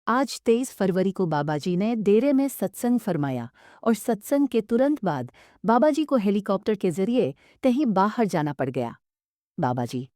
आज 23 फरवरी को बाबा जी ने डेरे में सत्संग फरमाया और सत्संग के तुरंत बाद बाबा जी को हेलीकॉप्टर के जरिए कहीं बाहर जाना पड़ गया। बाबा जी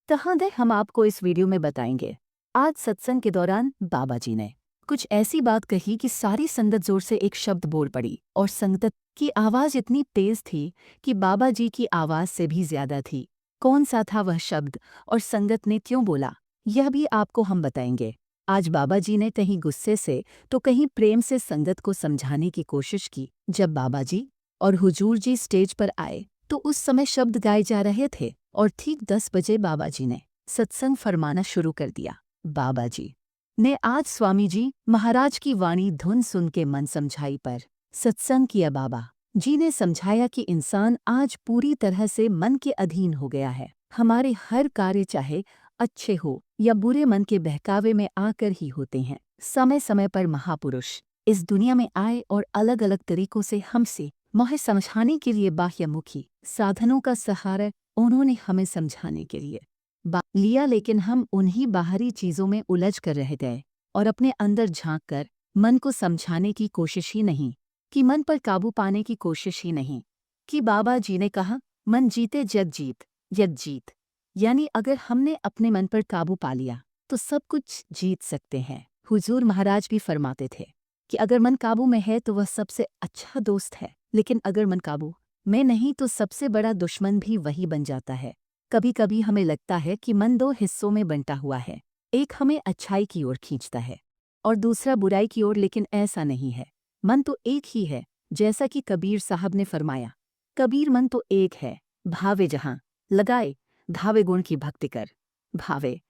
कहाँ थे हम आपको इस वीडियो में बताएंगे। आज सत्संग के दौरान बाबा जी ने कुछ ऐसी बात कही कि सारी संगत जोर से एक शब्द बोल पड़ी और संगत की आवाज इतनी तेज थी कि बाबा जी की आवाज से भी ज्यादा थी। कौन सा था वह शब्द और संगत ने क्यों बोला, यह भी आपको हम बताएंगे। आज बाबा जी ने कहीं गुस्से से तो कहीं प्रेम से संगत को समझाने की कोशिश की। जब बाबा जी और हुजूर जी स्टेज पर आए तो उस समय शब्द गाए जा रहे थे और ठीक 10 बजे बाबा जी ने सत्संग फरमाना शुरू कर दिया। बाबा जी ने आज स्वामी जी महाराज की वाणी धुन सुन के मन समझाई पर सत्संग किया। बाबा जी ने समझाया कि इंसान आज पूरी तरह से मन के अधीन हो गया है। हमारे हर कार्य चाहे अच्छे हो या बुरे मन के बहकावे में आकर ही होते हैं। समय समय पर महापुरुष इस दुनिया में आए और अलग अलग तरीकों से हमसे मोह समझाने के लिए बाह्यमुखी साधनों का सहारा उन्होंने हमें समझाने के लिए लिया, लेकिन हम उन्हीं बाहरी चीजों में उलझ कर रह गए और अपने अंदर झांक कर मन को समझाने की कोशिश ही नहीं कि मन पर काबू पाने की कोशिश ही नहीं कि बाबा जी ने कहा मन जीते जग जीत यद जीत, यानी अगर हमने अपने मन पर काबू पा लिया तो सब कुछ जीत सकते हैं। हुजूर महाराज भी फरमाते थे कि अगर मन काबू में है तो वह सबसे अच्छा दोस्त है, लेकिन अगर मन काबू में नहीं तो सबसे बड़ा दुश्मन भी वही बन जाता है। कभी कभी हमें लगता है कि मन दो हिस्सों में बंटा हुआ है, एक हमें अच्छाई की ओर खींचता है और दूसरा बुराई की ओर, लेकिन ऐसा नहीं है। मन तो एक ही है, जैसा कि कबीर साहब ने फरमाया, कबीर मन तो एक है, भावे जहां लगाए धावे गुण की भक्ति कर। भावे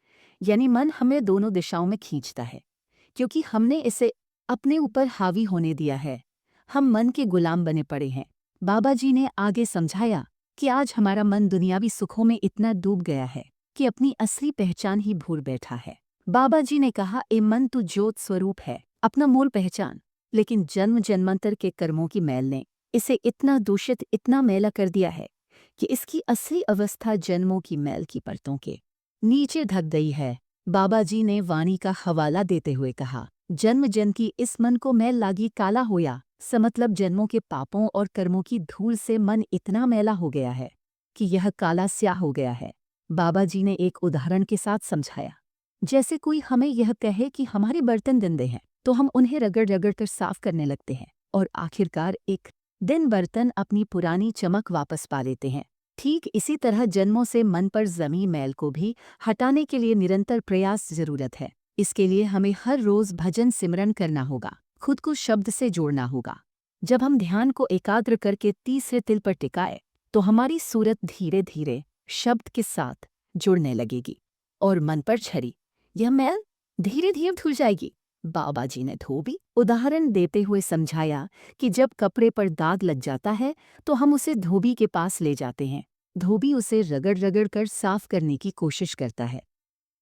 यानी मन हमें दोनों दिशाओं में खींचता है क्योंकि हमने इसे अपने ऊपर हावी होने दिया है। हम मन के गुलाम बने पड़े हैं। बाबा जी ने आगे समझाया कि आज हमारा मन दुनियावी सुखों में इतना डूब गया है कि अपनी असली पहचान ही भूल बैठा है। बाबा जी ने कहा, ए मन तू ज्योत स्वरूप है, अपना मूल पहचान। लेकिन जन्म जन्मांतर के कर्मों की मैल ने इसे इतना दूषित, इतना मैला कर दिया है कि इसकी असली अवस्था जन्मों की मैल की परतों के नीचे ढक गई है। बाबा जी ने वाणी का हवाला देते हुए कहा, जन्म जन्म की इस मन को मैल लागी काला होया, मतलब जन्मों के पापों और कर्मों की धूल से मन इतना मैला हो गया है कि यह काला स्याह हो गया है। बाबा जी ने एक उदाहरण के साथ समझाया, जैसे कोई हमें यह कहे कि हमारे बर्तन गंदे हैं तो हम उन्हें रगड़ रगड़ कर साफ करने लगते हैं और आखिरकार एक दिन बर्तन अपनी पुरानी चमक वापस पा लेते हैं। ठीक इसी तरह जन्मों से मन पर जमी मैल को भी हटाने के लिए निरंतर प्रयास जरूरत है। इसके लिए हमें हर रोज भजन सिमरन करना होगा, खुद को शब्द से जोड़ना होगा। जब हम ध्यान को एकाग्र करके तीसरे तिल पर टिकाए तो हमारी सूरत धीरे धीरे शब्द के साथ जुड़ने लगेगी और मन पर छरी यह मैल धीरे धीरे धुल जाएगी। बाबा जी ने धोबी उदाहरण देते हुए समझाया कि जब कपड़े पर दाग लग जाता है तो हम उसे धोबी के पास ले जाते हैं। धोबी उसे रगड़ रगड़ कर साफ करने की कोशिश करता है,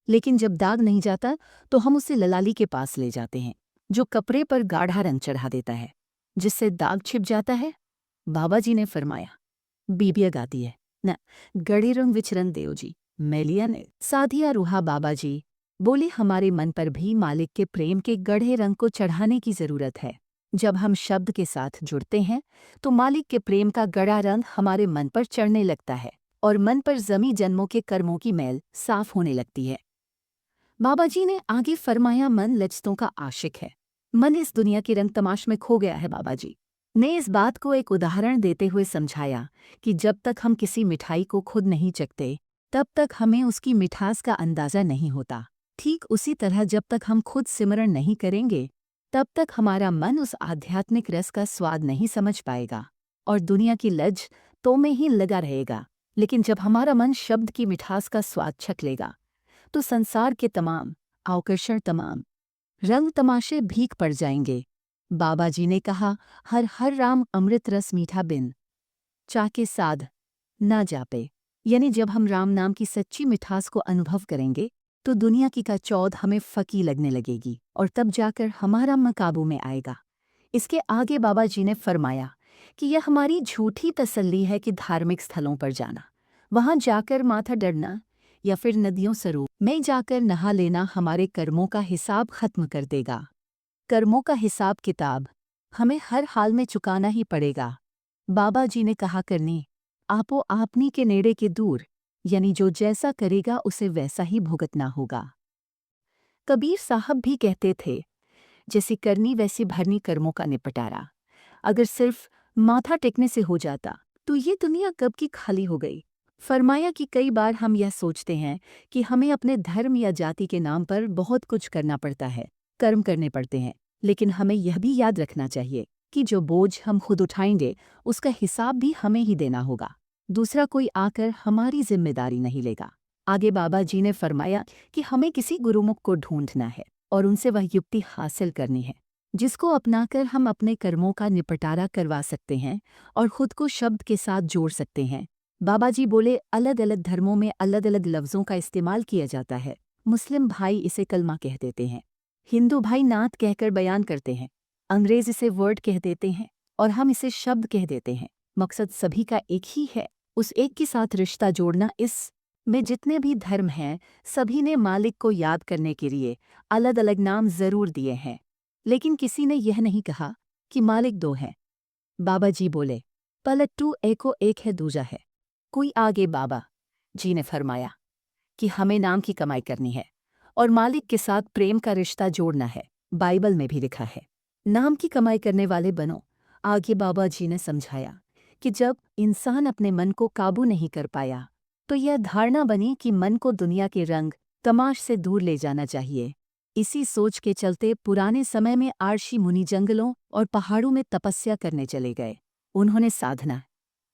लेकिन जब दाग नहीं जाता तो हम उसे ललाली के पास ले जाते हैं, जो कपड़े पर गाढ़ा रंग चढ़ा देता है, जिससे दाग छिप जाता है। बाबा जी ने फरमाया, बीबिया गाती है न गड़े रंग विचरन देव जी मैलिया ने साधिया रूहा। बाबा जी बोले, हमारे मन पर भी मालिक के प्रेम के गढ़े रंग को चढ़ाने की जरूरत है। जब हम शब्द के साथ जुड़ते हैं तो मालिक के प्रेम का गड़ा रंग हमारे मन पर चढ़ने लगता है और मन पर जमी जन्मों के कर्मों की मैल साफ होने लगती है। बाबा जी ने आगे फरमाया, मन लज्जतों का आशिक है, मन इस दुनिया के रंग तमाश में खो गया है। बाबा जी ने इस बात को एक उदाहरण देते हुए समझाया कि जब तक हम किसी मिठाई को खुद नहीं चखते तब तक हमें उसकी मिठास का अंदाजा नहीं होता। ठीक उसी तरह जब तक हम खुद सिमरण नहीं करेंगे तब तक हमारा मन उस आध्यात्मिक रस का स्वाद नहीं समझ पाएगा और दुनिया की लज तो में ही लगा रहेगा। लेकिन जब हमारा मन शब्द की मिठास का स्वाद छक लेगा तो संसार के तमाम आकर्षण, तमाम रंग तमाशे भीग पड़ जाएंगे। बाबा जी ने कहा, हर हर राम अमृत रस मीठा बिन चाके साध ना जापे, यानी जब हम राम नाम की सच्ची मिठास को अनुभव करेंगे तो दुनिया की का चौध हमें फकी लगने लगेगी और तब जाकर हमारा मन काबू में आएगा। इसके आगे बाबा जी ने फरमाया कि यह हमारी झूठी तसल्ली है कि धार्मिक स्थलों पर जाना, वहां जाकर माथा डरना या फिर नदियों सरोवर में जाकर नहा लेना हमारे कर्मों का हिसाब खत्म कर देगा। कर्मों का हिसाब किताब हमें हर हाल में चुकाना ही पड़ेगा। बाबा जी ने कहा करनी आपो आपनी के नेड़े के दूर, यानी जो जैसा करेगा उसे वैसा ही भुगतना होगा। कबीर साहब भी कहते थे, जैसी करनी वैसी भरनी कर्मों का निपटारा। अगर सिर्फ माथा टेकने से हो जाता तो ये दुनिया कब की खाली हो गई। फरमाया कि कई बार हम यह सोचते हैं कि हमें अपने धर्म या जाति के नाम पर बहुत कुछ करना पड़ता है, कर्म करने पड़ते हैं, लेकिन हमें यह भी याद रखना चाहिए कि जो बोझ हम खुद उठाएंगे उसका हिसाब भी हमें ही देना होगा। दूसरा कोई आकर हमारी जिम्मेदारी नहीं लेगा। आगे बाबा जी ने फरमाया कि हमें किसी गुरुमुख को ढूंढना है और उनसे वह युक्ति हासिल करनी है जिसको अपनाकर हम अपने कर्मों का निपटारा करवा सकते हैं और खुद को शब्द के साथ जोड़ सकते हैं। बाबा जी बोले, अलग अलग धर्मों में अलग अलग लफ्ज़ों का इस्तेमाल किया जाता है। मुस्लिम भाई इसे कलमा कह देते हैं, हिंदू भाई नात कहकर बयान करते हैं, अंग्रेज इसे वर्ड कह देते हैं और हम इसे शब्द कह देते हैं। मकसद सभी का एक ही है, उस एक के साथ रिश्ता जोड़ना। इस में जितने भी धर्म हैं सभी ने मालिक को याद करने के लिए अलग अलग नाम जरूर दिए हैं, लेकिन किसी ने यह नहीं कहा कि मालिक दो हैं। बाबा जी बोले, पलट्टू एको एक है दूजा है। कोई आगे बाबा जी ने फरमाया कि हमें नाम की कमाई करनी है और मालिक के साथ प्रेम का रिश्ता जोड़ना है। बाइबल में भी लिखा है, नाम की कमाई करने वाले बनो। आगे बाबा जी ने समझाया कि जब इंसान अपने मन को काबू नहीं कर पाया तो यह धारणा बनी कि मन को दुनिया के रंग तमाश से दूर ले जाना चाहिए। इसी सोच के चलते पुराने समय में आर्षि मुनि जंगलों और पहाड़ों में तपस्या करने चले गए। उन्होंने साधना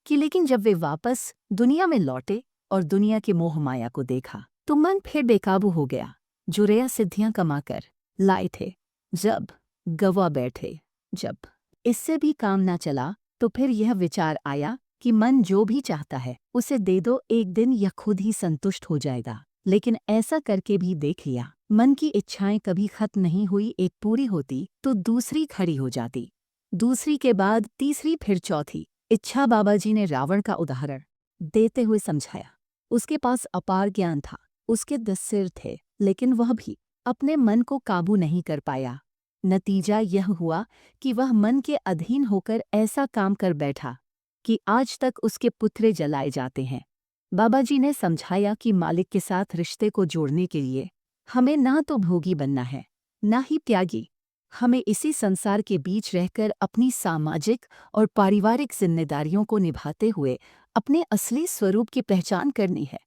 की, लेकिन जब वे वापस दुनिया में लौटे और दुनिया के मोह माया को देखा तो मन फिर बेकाबू हो गया। जुरेया सिद्धियां कमाकर लाए थे, जब गवा बैठे, जब इससे भी काम ना चला तो फिर यह विचार आया कि मन जो भी चाहता है उसे दे दो, एक दिन यह खुद ही संतुष्ट हो जाएगा। लेकिन ऐसा करके भी देख लिया, मन की इच्छाएं कभी खत्म नहीं हुई। एक पूरी होती तो दूसरी खड़ी हो जाती, दूसरी के बाद तीसरी, फिर चौथी इच्छा। बाबा जी ने रावण का उदाहरण देते हुए समझाया, उसके पास अपार ज्ञान था, उसके 10 सिर थे, लेकिन वह भी अपने मन को काबू नहीं कर पाया। नतीजा यह हुआ कि वह मन के अधीन होकर ऐसा काम कर बैठा कि आज तक उसके पुतले जलाए जाते हैं। बाबा जी ने समझाया कि मालिक के साथ रिश्ते को जोड़ने के लिए हमें ना तो भोगी बनना है, ना ही त्यागी। हमें इसी संसार के बीच रहकर अपनी सामाजिक और पारिवारिक जिम्मेदारियों को निभाते हुए अपने असली स्वरूप की पहचान करनी है,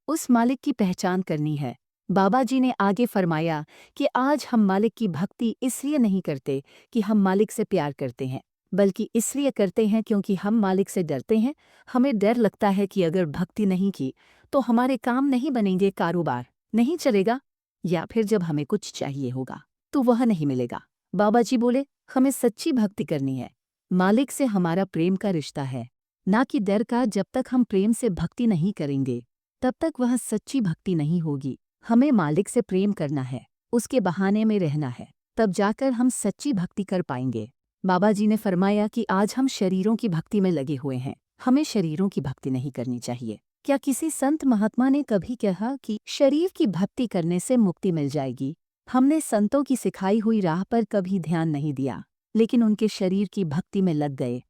उस मालिक की पहचान करनी है। बाबा जी ने आगे फरमाया कि आज हम मालिक की भक्ति इसलिए नहीं करते कि हम मालिक से प्यार करते हैं, बल्कि इसलिए करते हैं क्योंकि हम मालिक से डरते हैं। हमें डर लगता है कि अगर भक्ति नहीं की तो हमारे काम नहीं बनेंगे, कारोबार नहीं चलेगा, या फिर जब हमें कुछ चाहिए होगा तो वह नहीं मिलेगा। बाबा जी बोले, हमें सच्ची भक्ति करनी है। मालिक से हमारा प्रेम का रिश्ता है, ना कि डर का। जब तक हम प्रेम से भक्ति नहीं करेंगे तब तक वह सच्ची भक्ति नहीं होगी। हमें मालिक से प्रेम करना है, उसके बहाने में रहना है, तब जाकर हम सच्ची भक्ति कर पाएंगे। बाबा जी ने फरमाया कि आज हम शरीरों की भक्ति में लगे हुए हैं, हमें शरीरों की भक्ति नहीं करनी चाहिए। क्या किसी संत महात्मा ने कभी कहा कि शरीर की भक्ति करने से मुक्ति मिल जाएगी? हमने संतों की सिखाई हुई राह पर कभी ध्यान नहीं दिया, लेकिन उनके शरीर की भक्ति में लग गए।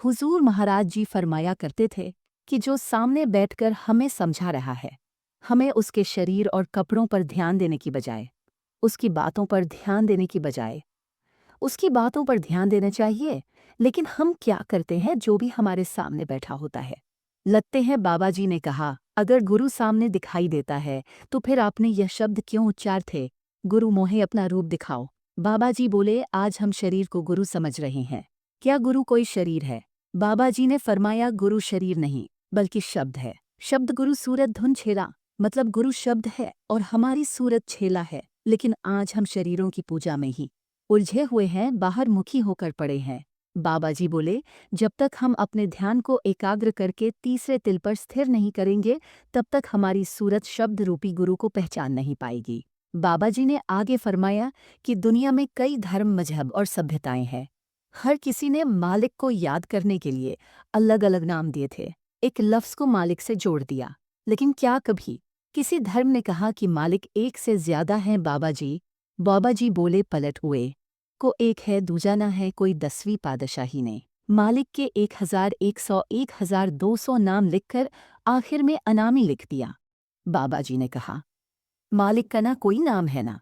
हुजूर महाराज जी फरमाया करते थे कि जो सामने बैठकर हमें समझा रहा है, हमें उसके शरीर और कपड़ों पर ध्यान देने की बजाय, उसकी बातों पर ध्यान देने की बजाय उसकी बातों पर ध्यान देना चाहिए। लेकिन हम क्या करते हैं जो भी हमारे सामने बैठा होता है? लगते हैं बाबा जी ने कहा, अगर गुरु सामने दिखाई देता है तो फिर आपने यह शब्द क्यों उच्चार थे, गुरु मोहे अपना रूप दिखाओ। बाबा जी बोले, आज हम शरीर को गुरु समझ रहे हैं। क्या गुरु कोई शरीर है? बाबा जी ने फरमाया, गुरु शरीर नहीं बल्कि शब्द है। शब्द गुरु सूरत धुन छेला, मतलब गुरु शब्द है और हमारी सूरत छेला है। लेकिन आज हम शरीरों की पूजा में ही उलझे हुए हैं, बाहर मुखी होकर पड़े हैं। बाबा जी बोले, जब तक हम अपने ध्यान को एकाग्र करके तीसरे तिल पर स्थिर नहीं करेंगे तब तक हमारी सूरत शब्द रूपी गुरु को पहचान नहीं पाएगी। बाबा जी ने आगे फरमाया कि दुनिया में कई धर्म, मजहब और सभ्यताएं हैं। हर किसी ने मालिक को याद करने के लिए अलग अलग नाम दिए थे, एक लफ्ज़ को मालिक से जोड़ दिया। लेकिन क्या कभी किसी धर्म ने कहा कि मालिक एक से ज्यादा हैं बाबाजी? बाबाजी बोले पलट हुए। को एक है दूजा ना है कोई 10वीं पातशाही ने मालिक के 1101 1200 नाम लिखकर आखिर में अनामी लिख दिया। बाबाजी ने कहा, मालिक का ना कोई नाम है ना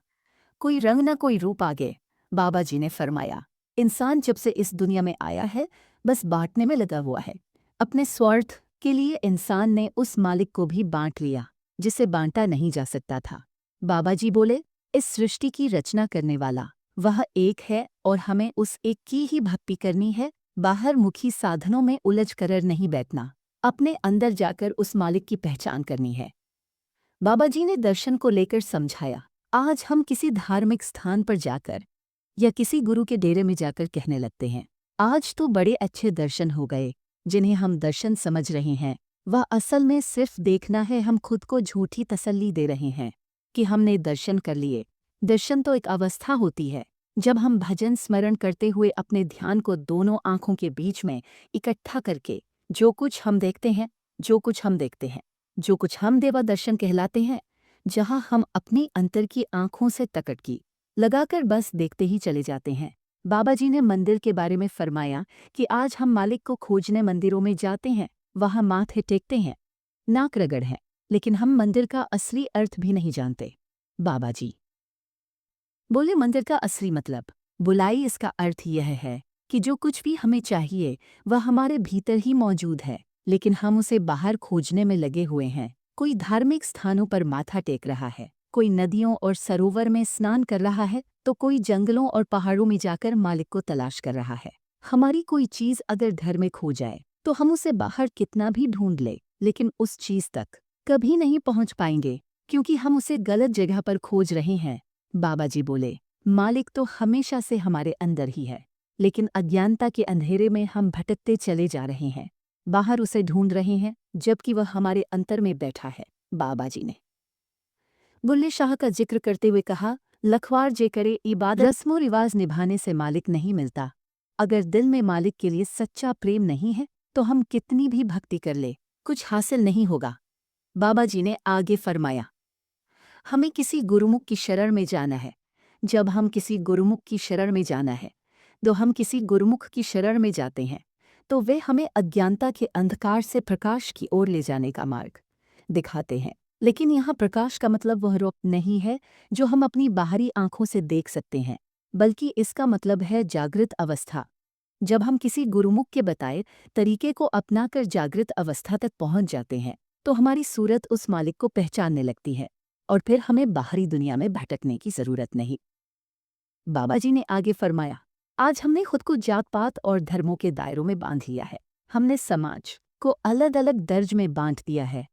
कोई रंग ना कोई रूप आगे। बाबाजी ने फरमाया, इंसान जब से इस दुनिया में आया है बस बांटने में लगा हुआ है। अपने स्वार्थ के लिए इंसान ने उस मालिक को भी बांट लिया जिसे बांटा नहीं जा सकता था। बाबाजी बोले, इस सृष्टि की रचना करने वाला वह एक है और हमें उस एक की ही भक्ति करनी है। बाहर मुखी साधनों में उलझ कर नहीं बैठना, अपने अंदर जाकर उस मालिक की पहचान करनी है। बाबाजी ने दर्शन को लेकर समझाया, आज हम किसी धार्मिक स्थान पर जाकर या किसी गुरु के डेरे में जाकर कहने लगते हैं, आज तो बड़े अच्छे दर्शन हो गए। जिन्हें हम दर्शन समझ रहे हैं वह असल में सिर्फ देखना है। हम खुद को झूठी तसल्ली दे रहे हैं कि हमने दर्शन कर लिए। दर्शन तो एक अवस्था होती है जब हम भजन स्मरण करते हुए अपने ध्यान को दोनों आंखों के बीच में इकट्ठा करके जो कुछ हम देखते हैं जो कुछ हम देवा दर्शन कहलाते हैं, जहां हम अपनी अंतर की आंखों से तकटकी लगाकर बस देखते ही चले जाते हैं। बाबाजी ने मंदिर के बारे में फरमाया कि आज हम मालिक को खोजने मंदिरों में जाते हैं, वहां माथे टेकते हैं, नाक रगड़ हैं, लेकिन हम मंदिर का असली अर्थ भी नहीं जानते। बाबाजी बोले, मंदिर का असली मतलब बुलाई, इसका अर्थ यह है कि जो कुछ भी हमें चाहिए वह हमारे भीतर ही मौजूद है, लेकिन हम उसे बाहर खोजने में लगे हुए हैं। कोई धार्मिक स्थानों पर माथा टेक रहा है, कोई नदियों और सरोवर में स्नान कर रहा है, तो कोई जंगलों और पहाड़ों में जाकर मालिक को तलाश कर रहा है। हमारी कोई चीज अगर घर में खो जाए तो हम उसे बाहर कितना भी ढूंढ ले, लेकिन उस चीज तक कभी नहीं पहुंच पाएंगे क्योंकि हम उसे गलत जगह पर खोज रहे हैं। बाबाजी बोले, मालिक तो हमेशा से हमारे अंदर ही है, लेकिन अज्ञानता के अंधेरे में हम भटकते चले जा रहे हैं, बाहर उसे ढूंढ रहे हैं जबकि वह हमारे अंतर में बैठा है। बाबाजी ने बुल्ले शाह का जिक्र करते हुए कहा, लखवार जे करे इबादत रस्मो रिवाज निभाने से मालिक नहीं मिलता। अगर दिल में मालिक के लिए सच्चा प्रेम नहीं है तो हम कितनी भी भक्ति कर ले कुछ हासिल नहीं होगा। बाबाजी ने आगे फरमाया, हमें किसी गुरुमुख की शरण में जाना है। जब हम किसी गुरुमुख की शरण में जाना है तो हम किसी गुरुमुख की शरण में जाते हैं तो वे हमें अज्ञानता के अंधकार से प्रकाश की ओर ले जाने का मार्ग दिखाते हैं। लेकिन यहाँ प्रकाश का मतलब वह रूप नहीं है जो हम अपनी बाहरी आंखों से देख सकते हैं, बल्कि इसका मतलब है जागृत अवस्था। जब हम किसी गुरुमुख के बताए तरीके को अपनाकर जागृत अवस्था तक पहुंच जाते हैं तो हमारी सूरत उस मालिक को पहचानने लगती है और फिर हमें बाहरी दुनिया में भटकने की जरूरत नहीं। बाबाजी ने आगे फरमाया, आज हमने खुद को जात पात और धर्मों के दायरों में बांध लिया है। हमने समाज को अलग अलग दर्ज में बांट दिया है,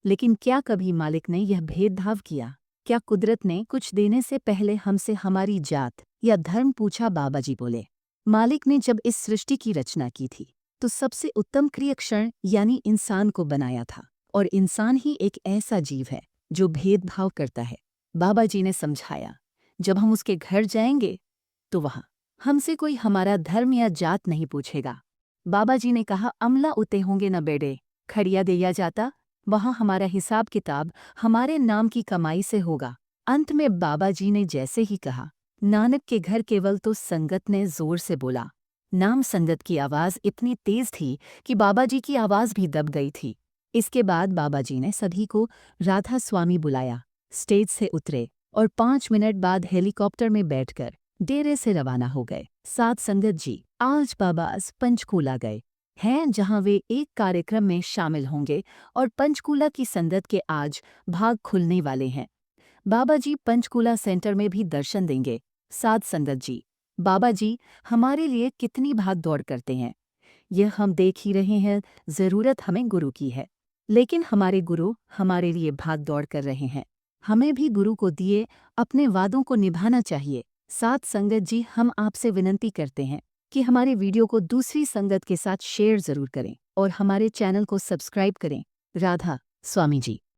लेकिन क्या कभी मालिक ने यह भेदभाव किया? क्या कुदरत ने कुछ देने से पहले हमसे हमारी जात या धर्म पूछा? बाबाजी बोले, मालिक ने जब इस सृष्टि की रचना की थी तो सबसे उत्तम क्रिय क्षण यानी इंसान को बनाया था, और इंसान ही एक ऐसा जीव है जो भेदभाव करता है। बाबाजी ने समझाया, जब हम उसके घर जाएंगे तो वहां हमसे कोई हमारा धर्म या जात नहीं पूछेगा। बाबाजी ने कहा, अमला उते होंगे न बेड़े खड़िया दिया जाता, वहां हमारा हिसाब किताब हमारे नाम की कमाई से होगा। अंत में बाबाजी ने जैसे ही कहा, नानक के घर केवल, तो संगत ने जोर से बोला। नाम संगत की आवाज इतनी तेज थी कि बाबाजी की आवाज भी दब गई थी। इसके बाद बाबाजी ने सभी को राधा स्वामी बुलाया, स्टेज से उतरे और 5 मिनट बाद हेलीकॉप्टर में बैठकर डेरे से रवाना हो गए। साथ संगत जी आज बाबाज पंचकूला गए हैं, जहां वे एक कार्यक्रम में शामिल होंगे और पंचकूला की संगत के आज भाग खुलने वाले हैं। बाबाजी पंचकूला सेंटर में भी दर्शन देंगे। साथ संगत जी, बाबाजी हमारे लिए कितनी भाग दौड़ करते हैं यह हम देख ही रहे हैं। जरूरत हमें गुरु की है, लेकिन हमारे गुरु हमारे लिए भाग दौड़ कर रहे हैं। हमें भी गुरु को दिए अपने वादों को निभाना चाहिए। साथ संगत जी, हम आपसे विनती करते हैं कि हमारे वीडियो को दूसरी संगत के साथ शेयर जरूर करें और हमारे चैनल को सब्सक्राइब करें। राधा स्वामी जी।